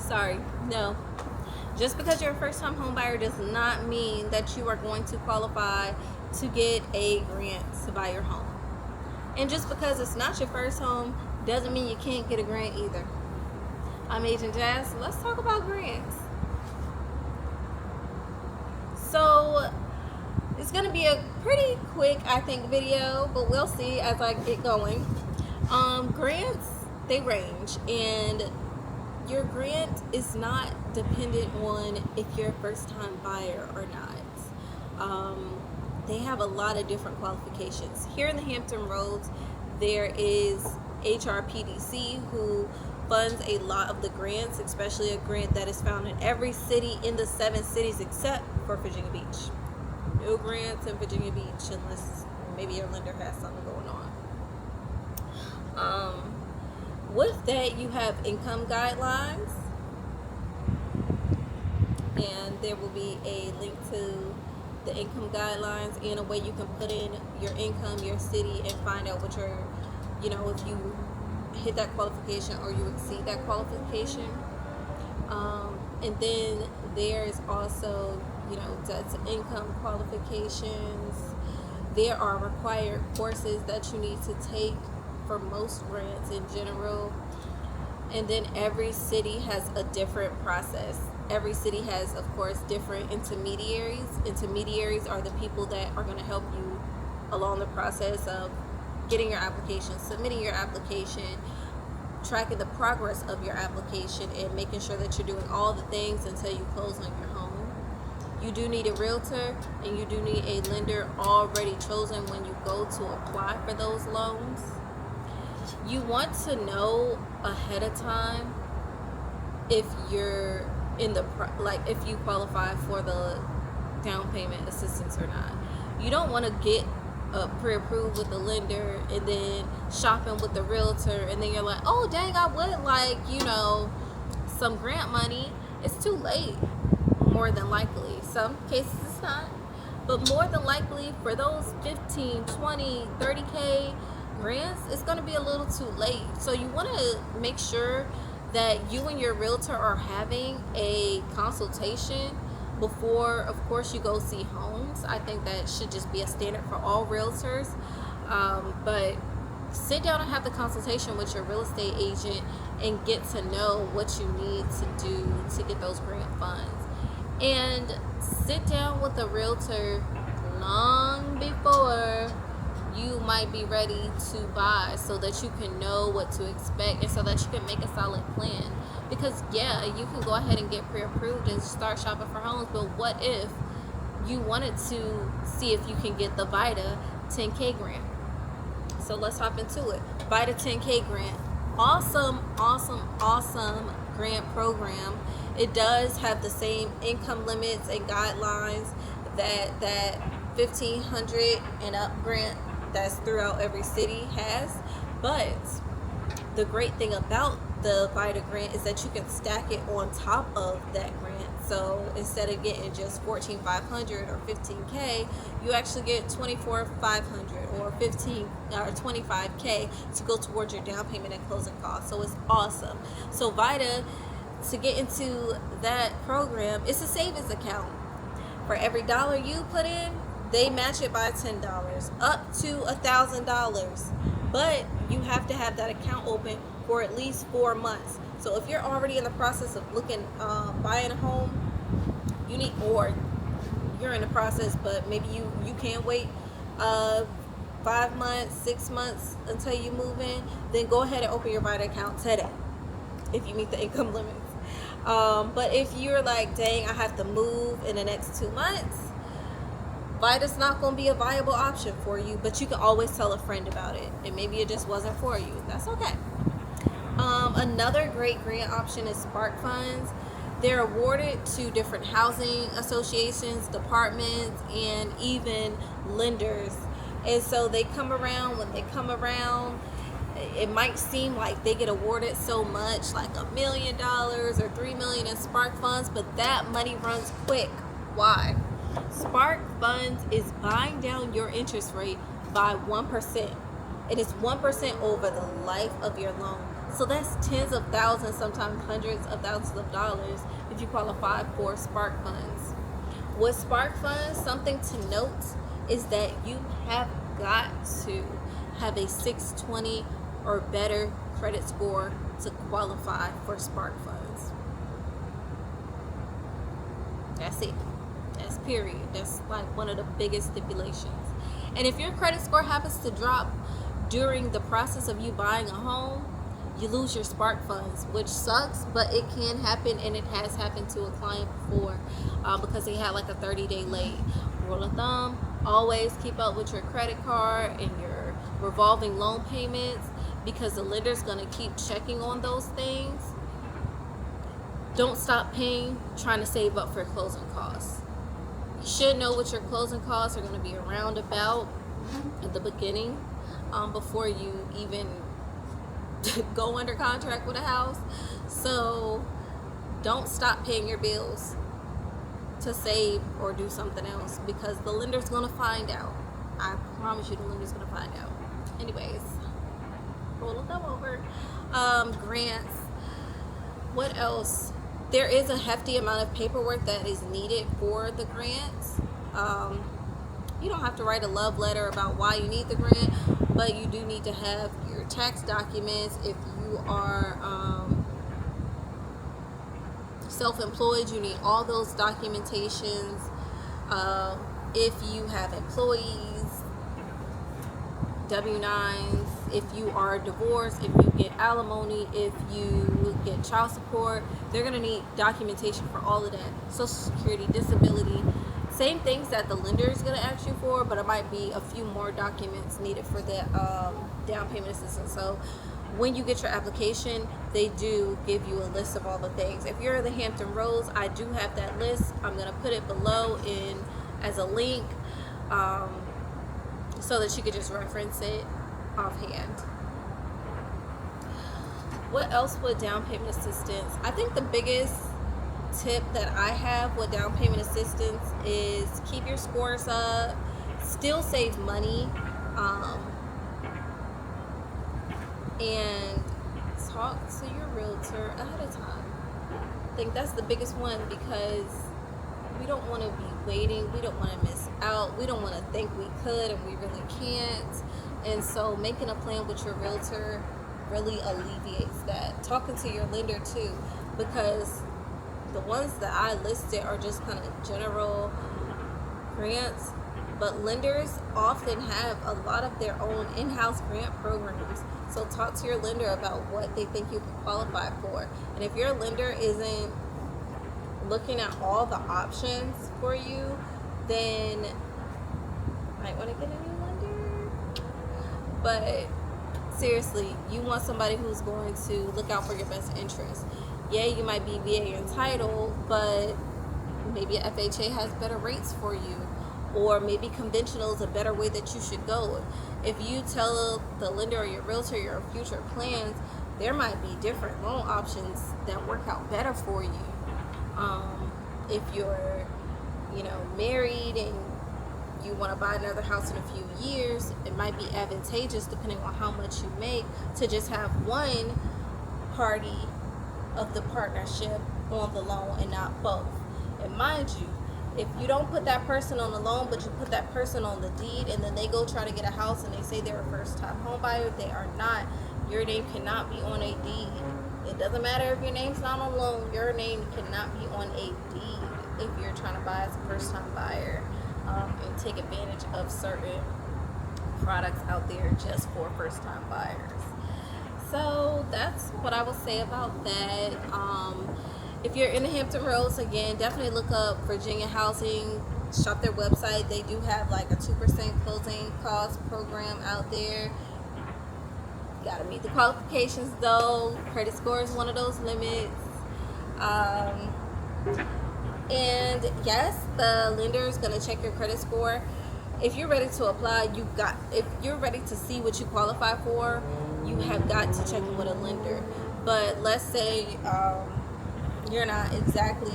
Sorry, no. Just because you're a first-time home buyer does not mean that you are going to qualify to get a grant to buy your home. And just because it's not your first home doesn't mean you can't get a grant either. I'm Agent Jazz. Let's talk about grants. So it's going to be a pretty quick, I think, video, but we'll see as I get going. Grants, they range, and your grant is not dependent on if you're a first-time buyer or not. They have a lot of different qualifications. Here in the Hampton Roads, there is HRPDC, who funds a lot of the grants, especially a grant that is found in every city in the 7 cities except for Virginia Beach. No grants in Virginia Beach unless maybe your lender has something going on. With that, you have income guidelines, and there will be a link to the income guidelines and a way you can put in your income, your city, and find out what your, if you hit that qualification or you exceed that qualification. And then there's also, debt to income qualifications. There are required courses that you need to take for most grants in general. And then every city has a different process. Every city has, of course, different intermediaries. Intermediaries are the people that are going to help you along the process of getting your application, submitting your application, tracking the progress of your application, and making sure that you're doing all the things until you close on your home. You do need a realtor, and you do need a lender already chosen when you go to apply for those loans. You want to know ahead of time if you're if you qualify for the down payment assistance or not. You don't want to get pre-approved with the lender and then shopping with the realtor, and then you're like, oh dang, I would like some grant money. It's too late, more than likely. Some cases it's not, but more than likely for those 15, 20, 30K grants, it's going to be a little too late. So you want to make sure that you and your realtor are having a consultation before, of course, you go see homes. I think that should just be a standard for all realtors. But sit down and have the consultation with your real estate agent and get to know what you need to do to get those grant funds. And sit down with the realtor long before you might be ready to buy, so that you can know what to expect and so that you can make a solid plan. Because yeah, you can go ahead and get pre-approved and start shopping for homes, but what if you wanted to see if you can get the VITA 10K grant? So let's hop into it. VITA 10K grant, awesome grant program. It does have the same income limits and guidelines that 1,500 and up grant that's throughout every city has. But the great thing about the VITA grant is that you can stack it on top of that grant. So instead of getting just 14,500 or 15K, you actually get 24,500 or 15 or 25K to go towards your down payment and closing costs. So it's awesome. So VITA, to get into that program, it's a savings account. For every dollar you put in, they match it by $10 up to $1,000. But you have to have that account open for at least 4 months. So if you're already in the process of buying a home, or you're in the process, but maybe you can't wait 5 months, 6 months until you move in, then go ahead and open your VITA account today if you meet the income limits. But if you're like, dang, I have to move in the next 2 months, VITA's not going to be a viable option for you, but you can always tell a friend about it, and maybe it just wasn't for you. That's okay. Another great grant option is Spark funds. They're awarded to different housing associations, departments, and even lenders. And so they come around. When they come around, it might seem like they get awarded so much, like $1 million or $3 million in Spark funds, but that money runs quick. Why? Spark funds is buying down your interest rate by 1%. It is 1% over the life of your loan. So that's tens of thousands, sometimes hundreds of thousands of dollars if you qualify for spark funds. With spark funds, something to note is that you have got to have a 620 or better credit score to qualify for spark funds. That's it. That's period. That's like one of the biggest stipulations. And if your credit score happens to drop during the process of you buying a home, you lose your spark funds, which sucks, but it can happen, and it has happened to a client before because they had like a 30-day late. Rule of thumb, always keep up with your credit card and your revolving loan payments, because the lender's going to keep checking on those things. Don't stop paying, trying to save up for closing costs. You should know what your closing costs are going to be around about at the beginning before you even go under contract with a house. So don't stop paying your bills to save or do something else, because the lender's going to find out. I promise you the lender's going to find out. Anyways, roll them over. Grants. What else? There is a hefty amount of paperwork that is needed for the grants. You don't have to write a love letter about why you need the grant, but you do need to have your tax documents. If you are self-employed, you need all those documentations. If you have employees, W-9s, if you are divorced, if you get alimony, if you get child support, they're going to need documentation for all of that. Social Security, disability, same things that the lender is going to ask you for, but it might be a few more documents needed for that down payment assistance. So when you get your application, they do give you a list of all the things. If you're in the Hampton Roads, I do have that list. I'm going to put it below in as a link so that you could just reference it offhand. What else with down payment assistance? I think the biggest tip that I have with down payment assistance is keep your scores up, still save money, and talk to your realtor ahead of time. I think that's the biggest one, because we don't want to be waiting, we don't want to miss out, we don't want to think we could and we really can't. And so making a plan with your realtor really alleviates that. Talking to your lender too, because the ones that I listed are just kind of general grants, but lenders often have a lot of their own in-house grant programs. So talk to your lender about what they think you can qualify for. And if your lender isn't looking at all the options for you, then you might want to get a new lender. But seriously, you want somebody who's going to look out for your best interest. Yeah, you might be VA entitled, but maybe a FHA has better rates for you, or maybe conventional is a better way that you should go. If you tell the lender or your realtor your future plans, there might be different loan options that work out better for you. If you're, married and you want to buy another house in a few years, it might be advantageous, depending on how much you make, to just have one party of the partnership on the loan and not both. And mind you, if you don't put that person on the loan, but you put that person on the deed, and then they go try to get a house and they say they're a first-time home buyer, they are not. Your name cannot be on a deed. It doesn't matter if your name's not on loan, your name cannot be on a deed if you're trying to buy as a first-time buyer and take advantage of certain products out there just for first-time buyers. So that's what I will say about that. If you're in the Hampton Roads, again, definitely look up Virginia Housing. Shop their website. They do have like a 2% closing cost program out there. You gotta meet the qualifications though. Credit score is one of those limits. And yes, the lender is gonna check your credit score. If you're ready to apply, if you're ready to see what you qualify for, you have got to check in with a lender. But let's say you're not exactly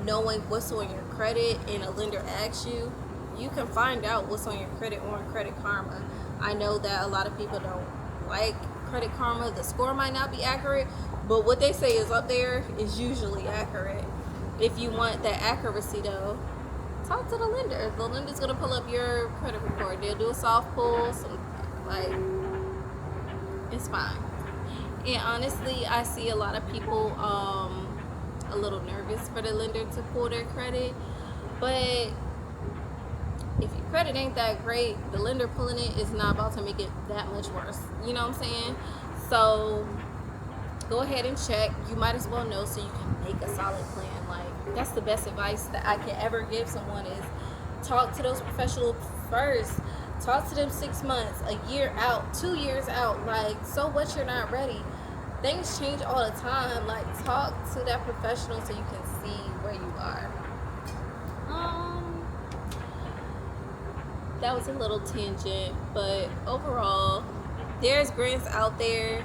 knowing what's on your credit and a lender asks you, you can find out what's on your credit on Credit Karma. I know that a lot of people don't like Credit Karma, the score might not be accurate, but what they say is up there is usually accurate. If you want that accuracy though, talk to the lender. The lender's gonna pull up your credit report. They'll do a soft pull, like, it's fine. And honestly, I see a lot of people a little nervous for the lender to pull their credit, but if your credit ain't that great, the lender pulling it is not about to make it that much worse. You know what I'm saying? So go ahead and check. You might as well know so you can make a solid plan. Like, that's the best advice that I can ever give someone is talk to those professionals first. Talk to them 6 months, a year out, 2 years out. Like, so what, you're not ready? Things change all the time. Like, talk to that professional so you can see where you are. That was a little tangent, but overall, there's grants out there.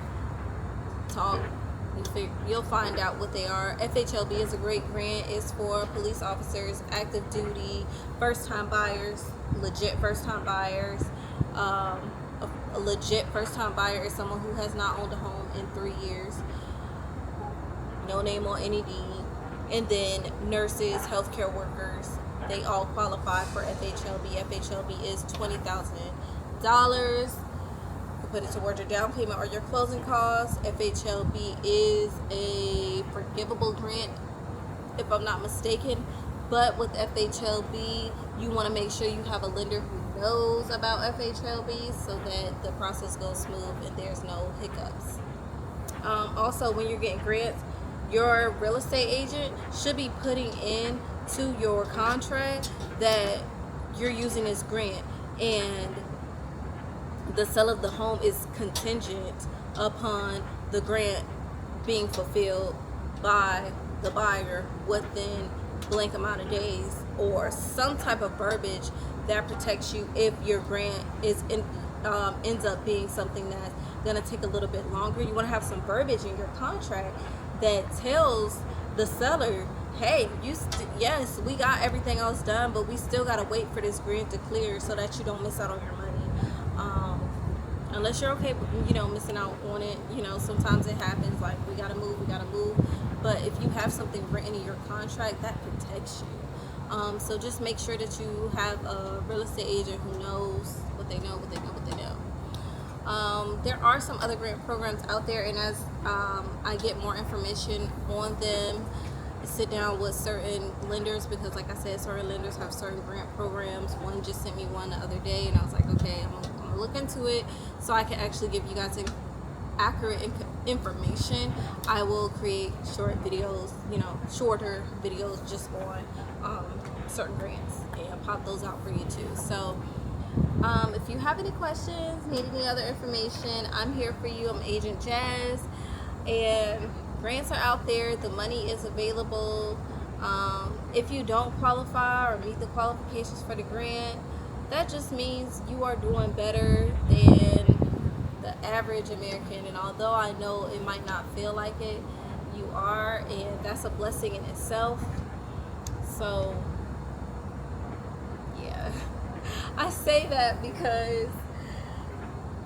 Talk. You'll find out what they are. FHLB is a great grant. It's for police officers, active duty, first-time buyers, legit first-time buyers. A legit first-time buyer is someone who has not owned a home in 3 years. No name on any deed. And then nurses, healthcare workers, they all qualify for FHLB. FHLB is $20,000. You put it towards your down payment or your closing costs. FHLB is a forgivable grant, if I'm not mistaken. But with FHLB, you want to make sure you have a lender who knows about FHLB so that the process goes smooth and there's no hiccups. Also, when you're getting grants, your real estate agent should be putting in to your contract that you're using this grant, and the sale of the home is contingent upon the grant being fulfilled by the buyer within blank amount of days, or some type of verbiage that protects you if your grant ends up being something that's going to take a little bit longer. You want to have some verbiage in your contract that tells the seller, hey, yes, we got everything else done, but we still got to wait for this grant to clear so that you don't miss out on your money. Unless you're okay with, missing out on it. Sometimes it happens, like, we got to move. But if you have something written in your contract, that protects you. So just make sure that you have a real estate agent who knows what they know. There are some other grant programs out there, and as I get more information on them, sit down with certain lenders, because like I said, certain lenders have certain grant programs. One just sent me one the other day, and I was like, okay, I'm gonna look into it so I can actually give you guys accurate information. I will create shorter videos just on certain grants and pop those out for you too. So if you have any questions, need any other information, I'm here for you. I'm Agent Jazz, and grants are out there. The money is available. If you don't qualify or meet the qualifications for the grant, that just means you are doing better than the average American. And although I know it might not feel like it, you are, and that's a blessing in itself. So yeah, I say that because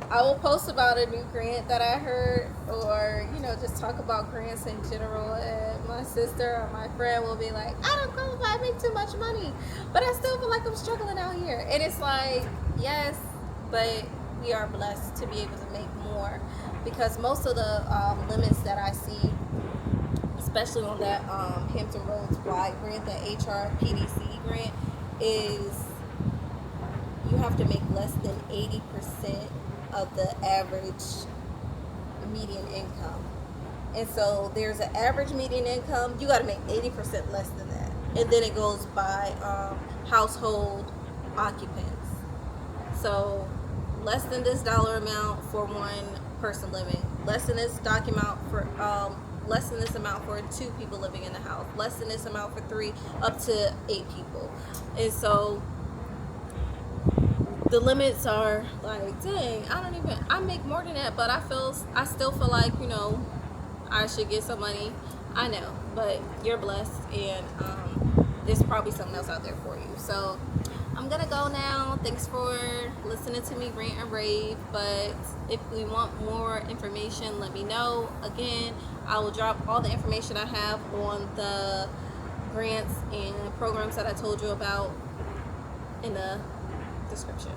I will post about a new grant that I heard, or just talk about grants in general, and my sister or my friend will be like, I don't qualify, I make too much money, but I still feel like I'm struggling out here. And it's like, yes, but we are blessed to be able to make more, because most of the limits that I see, especially on that Hampton Roads wide grant, the HRPDC grant, is you have to make less than 80% of the average median income. And so there's an average median income, you got to make 80% less than that, and then it goes by household occupants. So less than this dollar amount for one person living, less than this amount for 2 people living in the house, less than this amount for 3, up to 8 people. And so the limits are like, dang, I make more than that, but I still feel like, I should get some money. I know, but you're blessed, and there's probably something else out there for you. So I'm gonna go now. Thanks for listening to me rant and rave. But if we want more information, let me know. Again, I will drop all the information I have on the grants and programs that I told you about in the description.